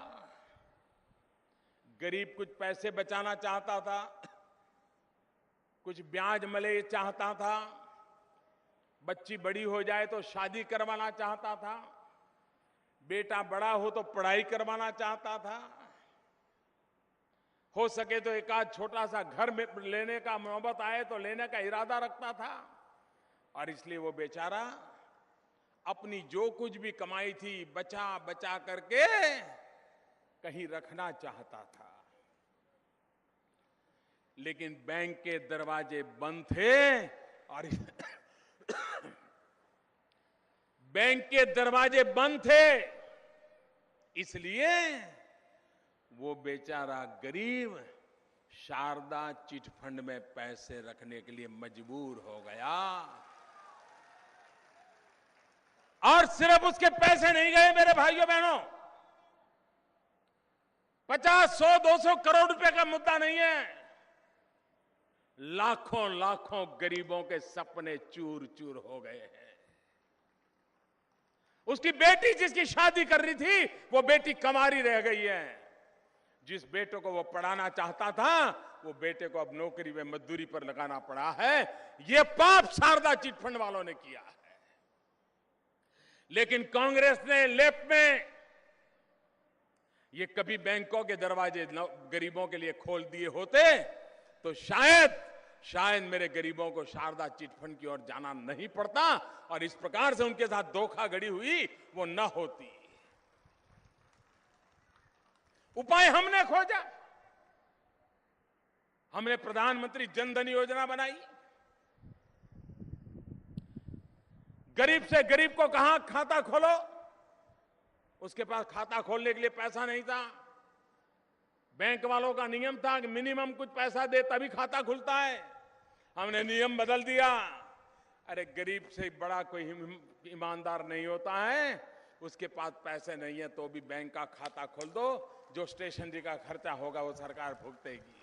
गरीब कुछ पैसे बचाना चाहता था, कुछ ब्याज मिले चाहता था, बच्ची बड़ी हो जाए तो शादी करवाना चाहता था, बेटा बड़ा हो तो पढ़ाई करवाना चाहता था, हो सके तो एक आध छोटा सा घर में लेने का नौबत आए तो लेने का इरादा रखता था। और इसलिए वो बेचारा अपनी जो कुछ भी कमाई थी बचा बचा करके कहीं रखना चाहता था। लेकिन बैंक के दरवाजे बंद थे और बैंक के दरवाजे बंद थे, इसलिए वो बेचारा गरीब शारदा चिट फंड में पैसे रखने के लिए मजबूर हो गया। और सिर्फ उसके पैसे नहीं गए मेरे भाइयों बहनों, 50, 100, 200 करोड़ रुपए का मुद्दा नहीं है। लाखों लाखों गरीबों के सपने चूर चूर हो गए हैं। उसकी बेटी जिसकी शादी कर रही थी, वो बेटी कमारी रह गई है। जिस बेटे को वो पढ़ाना चाहता था, वो बेटे को अब नौकरी में मजदूरी पर लगाना पड़ा है। ये पाप शारदा चिटफंड वालों ने किया है। लेकिन कांग्रेस ने लेफ्ट में ये कभी बैंकों के दरवाजे गरीबों के लिए खोल दिए होते तो शायद मेरे गरीबों को शारदा चिटफंड की ओर जाना नहीं पड़ता और इस प्रकार से उनके साथ धोखाधड़ी हुई वो न होती। उपाय हमने खोजा। हमने प्रधानमंत्री जन धन योजना बनाई। गरीब से गरीब को कहां खाता खोलो, उसके पास खाता खोलने के लिए पैसा नहीं था। बैंक वालों का नियम था कि मिनिमम कुछ पैसा दे तभी खाता खुलता है। हमने नियम बदल दिया। अरे गरीब से बड़ा कोई ईमानदार नहीं होता है, उसके पास पैसे नहीं है तो भी बैंक का खाता खोल दो, जो स्टेशनरी का खर्चा होगा वो सरकार भुगतेगी।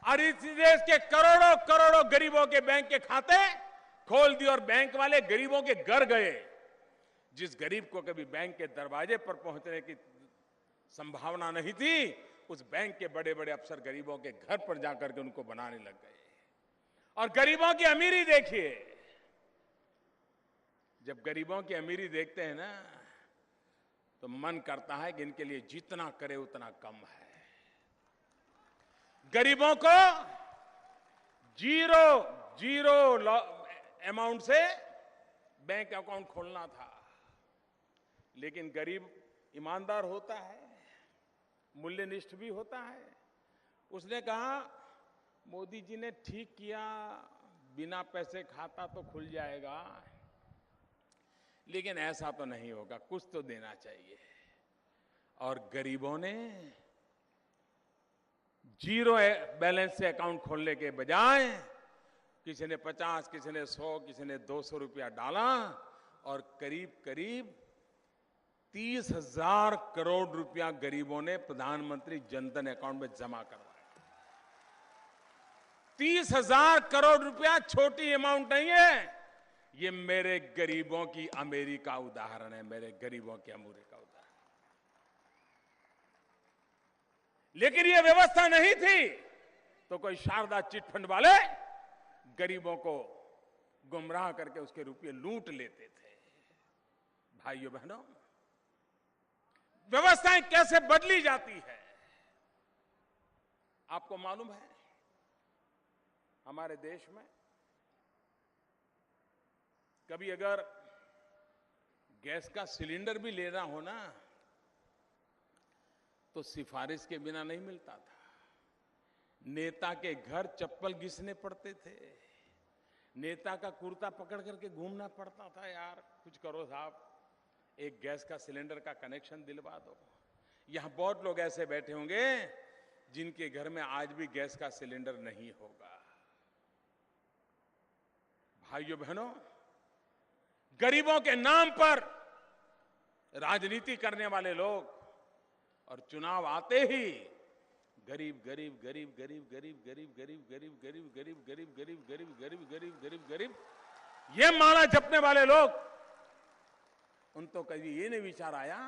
और इस देश के करोड़ों करोड़ों गरीबों के बैंक के खाते खोल दिए और बैंक वाले गरीबों के घर गए। जिस गरीब को कभी बैंक के दरवाजे पर पहुंचने की संभावना नहीं थी, उस बैंक के बड़े बड़े अफसर गरीबों के घर पर जाकर के उनको बनाने लग गए। और गरीबों की अमीरी देखिए। जब गरीबों की अमीरी देखते हैं ना, तो मन करता है कि इनके लिए जितना करे उतना कम है। गरीबों को जीरो अमाउंट से बैंक अकाउंट खोलना था। लेकिन गरीब ईमानदार होता है, मूल्यनिष्ठ भी होता है। उसने कहा मोदी जी ने ठीक किया, बिना पैसे खाता तो खुल जाएगा, लेकिन ऐसा तो नहीं होगा, कुछ तो देना चाहिए। और गरीबों ने जीरो बैलेंस से अकाउंट खोलने के बजाय किसी ने 50, किसी ने 100, किसी ने 200 रुपया डाला और करीब करीब 30,000 करोड़ रुपया गरीबों ने प्रधानमंत्री जनधन अकाउंट में जमा करवाया। 30,000 करोड़ रुपया छोटी अमाउंट नहीं है। ये मेरे गरीबों की अमीरी का उदाहरण है, मेरे गरीबों की अमीरी का उदाहरण। लेकिन ये व्यवस्था नहीं थी तो कोई शारदा चिटफंड वाले गरीबों को गुमराह करके उसके रुपये लूट लेते थे। भाइयों बहनों, व्यवस्थाएं कैसे बदली जाती है आपको मालूम है? हमारे देश में कभी अगर गैस का सिलेंडर भी लेना हो ना, तो सिफारिश के बिना नहीं मिलता था। नेता के घर चप्पल घिसने पड़ते थे, नेता का कुर्ता पकड़ करके घूमना पड़ता था। यार कुछ करो साहब, एक गैस का सिलेंडर का कनेक्शन दिलवा दो। यहां बहुत लोग ऐसे बैठे होंगे जिनके घर में आज भी गैस का सिलेंडर नहीं होगा। भाइयों बहनों, गरीबों के नाम पर राजनीति करने वाले लोग और चुनाव आते ही गरीब गरीब गरीब गरीब गरीब गरीब गरीब गरीब गरीब गरीब गरीब गरीब गरीब गरीब गरीब गरीब गरीब ये माला जपने वाले लोग, उन तो कभी ये नहीं विचार आया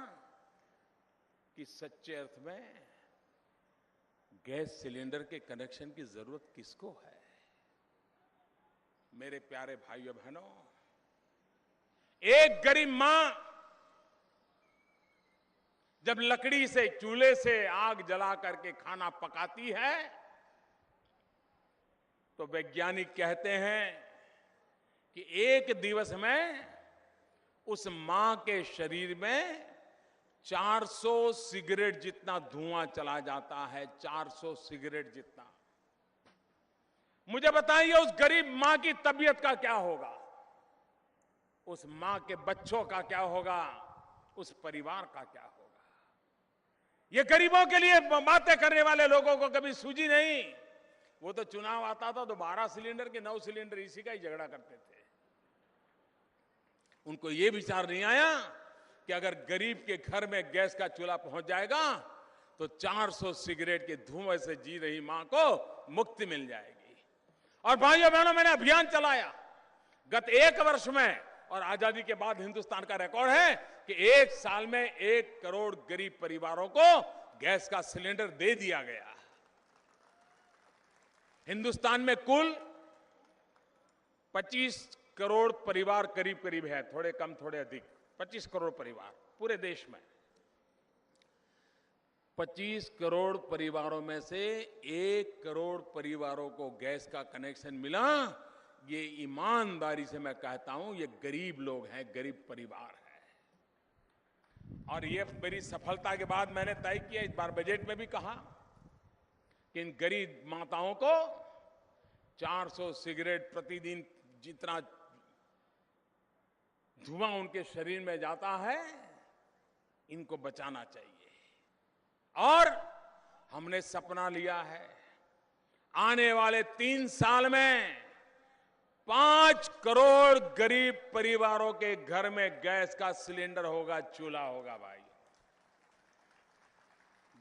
कि सच्चे अर्थ में गैस सिलेंडर के कनेक्शन की जरूरत किसको है। मेरे प्यारे भाइयों बहनों, एक गरीब मां जब लकड़ी से, चूल्हे से आग जला करके खाना पकाती है तो वैज्ञानिक कहते हैं कि एक दिवस में उस मां के शरीर में 400 सिगरेट जितना धुआं चला जाता है। 400 सिगरेट जितना। मुझे बताइए उस गरीब मां की तबीयत का क्या होगा, उस मां के बच्चों का क्या होगा, उस परिवार का क्या होगा। ये गरीबों के लिए बातें करने वाले लोगों को कभी सूझी नहीं। वो तो चुनाव आता था तो 12 सिलेंडर के 9 सिलेंडर इसी का ही झगड़ा करते थे। उनको ये विचार नहीं आया कि अगर गरीब के घर में गैस का चूल्हा पहुंच जाएगा तो 400 सिगरेट के धुएं से जी रही मां को मुक्ति मिल जाएगी। और भाइयों बहनों, मैंने अभियान चलाया गत 1 वर्ष में, और आजादी के बाद हिंदुस्तान का रिकॉर्ड है कि 1 साल में 1 करोड़ गरीब परिवारों को गैस का सिलेंडर दे दिया गया। हिंदुस्तान में कुल 25 करोड़ परिवार करीब करीब है, थोड़े कम थोड़े अधिक, 25 करोड़ परिवार पूरे देश में। 25 करोड़ परिवारों में से 1 करोड़ परिवारों को गैस का कनेक्शन मिला। ये ईमानदारी से मैं कहता हूं, ये गरीब लोग हैं, गरीब परिवार है। और ये मेरी सफलता के बाद मैंने तय किया, इस बार बजट में भी कहा कि इन गरीब माताओं को 400 सिगरेट प्रतिदिन जितना धुआं उनके शरीर में जाता है, इनको बचाना चाहिए। और हमने सपना लिया है, आने वाले 3 साल में 5 करोड़ गरीब परिवारों के घर में गैस का सिलेंडर होगा, चूल्हा होगा। भाई,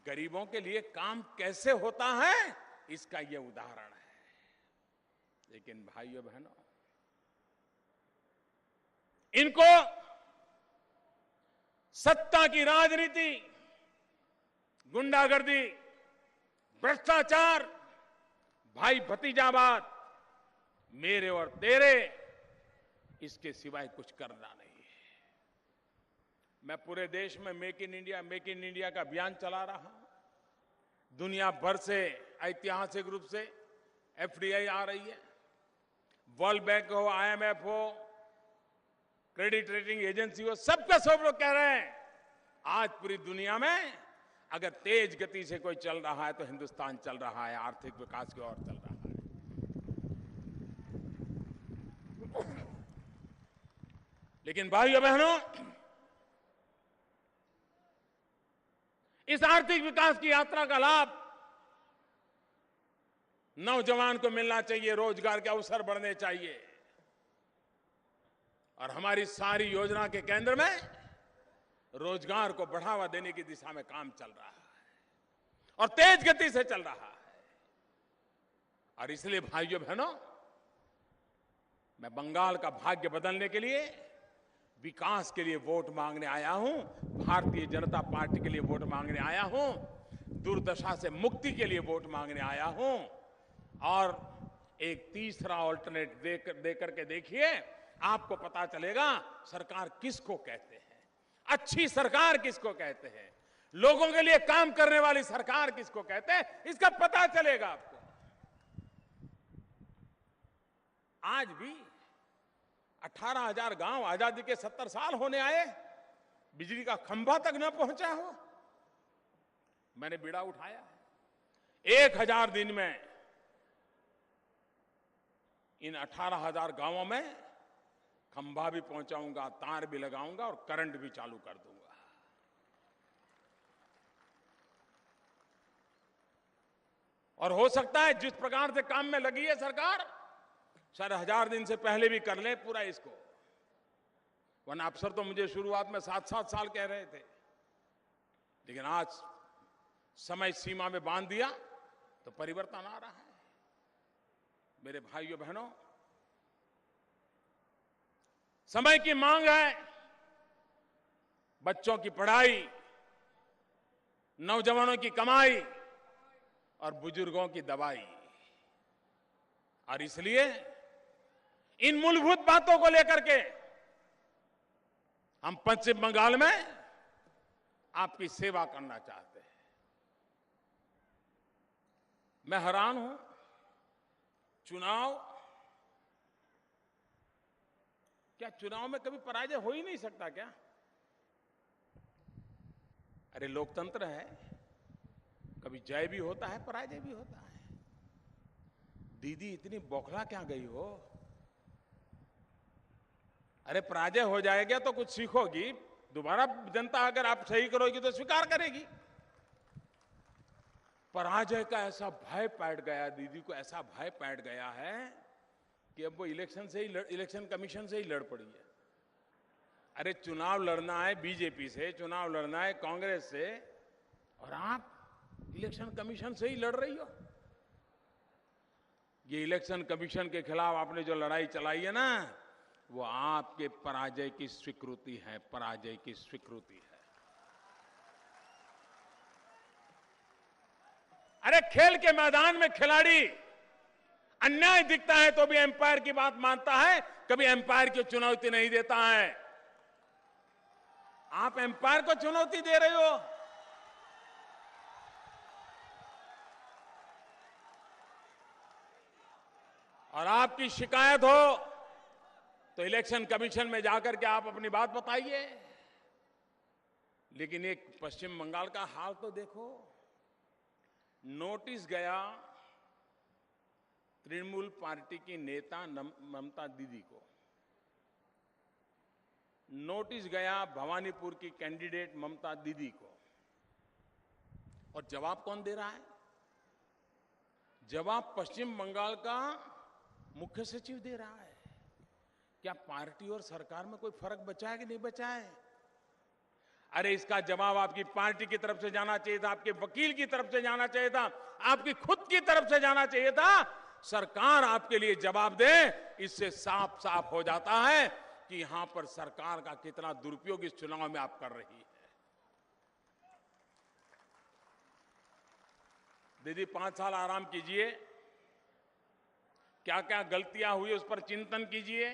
गरीबों के लिए काम कैसे होता है, इसका यह उदाहरण है। लेकिन भाइयों बहनों, इनको सत्ता की राजनीति, गुंडागर्दी, भ्रष्टाचार, भाई भतीजावाद, मेरे और तेरे, इसके सिवाय कुछ करना नहीं है। मैं पूरे देश में मेक इन इंडिया का अभियान चला रहा हूं। दुनिया भर से ऐतिहासिक रूप से एफडीआई आ रही है, वर्ल्ड बैंक हो, IMF हो, क्रेडिट रेटिंग एजेंसी हो, सबका सब लोग कह रहे हैं आज पूरी दुनिया में अगर तेज गति से कोई चल रहा है तो हिंदुस्तान चल रहा है, आर्थिक विकास की ओर चल रहा है। लेकिन भाइयों बहनों, इस आर्थिक विकास की यात्रा का लाभ नौजवान को मिलना चाहिए, रोजगार के अवसर बढ़ने चाहिए। और हमारी सारी योजना के केंद्र में रोजगार को बढ़ावा देने की दिशा में काम चल रहा है और तेज गति से चल रहा है। और इसलिए भाइयों बहनों, मैं बंगाल का भाग्य बदलने के लिए, विकास के लिए वोट मांगने आया हूं, भारतीय जनता पार्टी के लिए वोट मांगने आया हूं, दुर्दशा से मुक्ति के लिए वोट मांगने आया हूं। और एक तीसरा ऑल्टरनेट देकर के देखिए, आपको पता चलेगा सरकार किसको कहते हैं, अच्छी सरकार किसको कहते हैं, लोगों के लिए काम करने वाली सरकार किसको कहते हैं, इसका पता चलेगा आपको। आज भी 18,000 गांव आजादी के 70 साल होने आए, बिजली का खंभा तक न पहुंचा हो। मैंने बीड़ा उठाया, 1000 दिन में इन 18,000 गांवों में खंभा भी पहुंचाऊंगा, तार भी लगाऊंगा और करंट भी चालू कर दूंगा। और हो सकता है जिस प्रकार से काम में लगी है सरकार, शायद 1000 दिन से पहले भी कर ले पूरा इसको। वरना अफसर तो मुझे शुरुआत में 7-7 साल कह रहे थे, लेकिन आज समय सीमा में बांध दिया तो परिवर्तन आ रहा है। मेरे भाइयों बहनों, समय की मांग है, बच्चों की पढ़ाई, नौजवानों की कमाई और बुजुर्गों की दवाई। और इसलिए इन मूलभूत बातों को लेकर के हम पश्चिम बंगाल में आपकी सेवा करना चाहते हैं। मैं हैरान हूं, चुनाव में कभी पराजय हो ही नहीं सकता क्या? अरे लोकतंत्र है, कभी जय भी होता है, पराजय भी होता है। दीदी इतनी बौखला क्या गई हो? अरे पराजय हो जाएगा तो कुछ सीखोगी, दोबारा जनता अगर आप सही करोगी तो स्वीकार करेगी। पराजय का ऐसा भय बैठ गया, दीदी को ऐसा भय बैठ गया है कि अब वो इलेक्शन कमीशन से ही लड़ पड़ी है। अरे चुनाव लड़ना है बीजेपी से, चुनाव लड़ना है कांग्रेस से, और आप इलेक्शन कमीशन से ही लड़ रही हो। ये इलेक्शन कमीशन के खिलाफ आपने जो लड़ाई चलाई है ना, वो आपके पराजय की स्वीकृति है, पराजय की स्वीकृति है। अरे खेल के मैदान में खिलाड़ी अन्याय दिखता है तो भी एम्पायर की बात मानता है, कभी एम्पायर की चुनौती नहीं देता है। आप एम्पायर को चुनौती दे रहे हो। और आपकी शिकायत हो तो इलेक्शन कमीशन में जाकर के आप अपनी बात बताइए। लेकिन एक पश्चिम बंगाल का हाल तो देखो। नोटिस गया तृणमूल पार्टी की नेता ममता दीदी को, नोटिस गया भवानीपुर की कैंडिडेट ममता दीदी को, और जवाब कौन दे रहा है? जवाब पश्चिम बंगाल का मुख्य सचिव दे रहा है। क्या पार्टी और सरकार में कोई फर्क बचा है कि नहीं बचा है? अरे इसका जवाब आपकी पार्टी की तरफ से जाना चाहिए था, आपके वकील की तरफ से जाना चाहिए था, आपकी खुद की तरफ से जाना चाहिए था। सरकार आपके लिए जवाब दे। इससे साफ साफ हो जाता है कि यहां पर सरकार का कितना दुरुपयोग इस चुनाव में आप कर रही है। दीदी 5 साल आराम कीजिए, क्या क्या गलतियां हुई उस पर चिंतन कीजिए,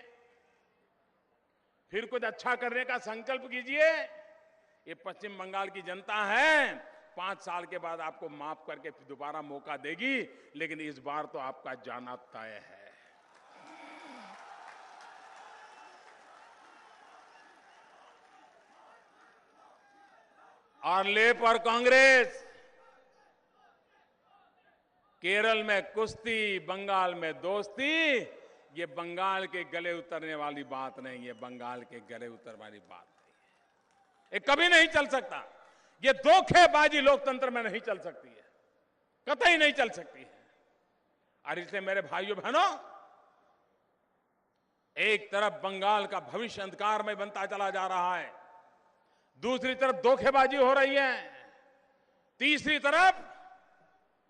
फिर कुछ अच्छा करने का संकल्प कीजिए। ये पश्चिम बंगाल की जनता है, 5 साल के बाद आपको माफ करके फिर दोबारा मौका देगी, लेकिन इस बार तो आपका जाना तय है। और लेप और कांग्रेस, केरल में कुश्ती, बंगाल में दोस्ती, ये बंगाल के गले उतरने वाली बात नहीं है। बंगाल के गले उतरने वाली बात नहीं है। ये कभी नहीं चल सकता। ये धोखेबाजी लोकतंत्र में नहीं चल सकती है, कतई नहीं चल सकती है। और इसलिए मेरे भाइयों बहनों, एक तरफ बंगाल का भविष्य अंधकार में बनता चला जा रहा है, दूसरी तरफ धोखेबाजी हो रही है, तीसरी तरफ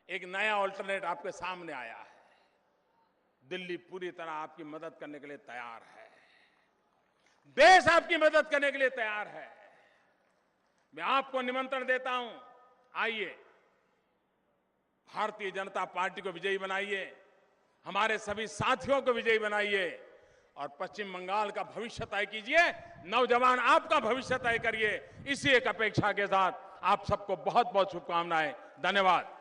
एक नया ऑल्टरनेट आपके सामने आया है। दिल्ली पूरी तरह आपकी मदद करने के लिए तैयार है, देश आपकी मदद करने के लिए तैयार है। मैं आपको निमंत्रण देता हूं, आइए भारतीय जनता पार्टी को विजयी बनाइए, हमारे सभी साथियों को विजयी बनाइए और पश्चिम बंगाल का भविष्य तय कीजिए। नौजवान आपका भविष्य तय करिए। इसी एक अपेक्षा के साथ आप सबको बहुत बहुत शुभकामनाएं। धन्यवाद।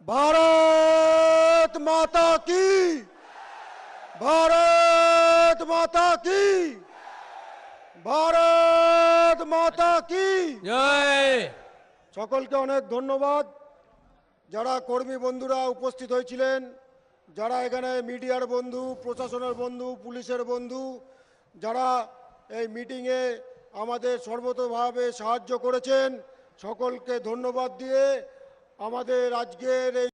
भारत माता की, भारत माता की, भारत माता की জয়। সকলকে অনেক ধন্যবাদ। যারা কর্মী বন্ধুরা উপস্থিত হয়েছিলেন, যারা এখানে মিডিয়ার বন্ধু, প্রশাসনের বন্ধু, পুলিশের বন্ধু, যারা এই মিটিংয়ে আমাদের সর্বতোভাবে সাহায্য করেছেন, সকলকে ধন্যবাদ দিয়ে আমাদের আজকের এই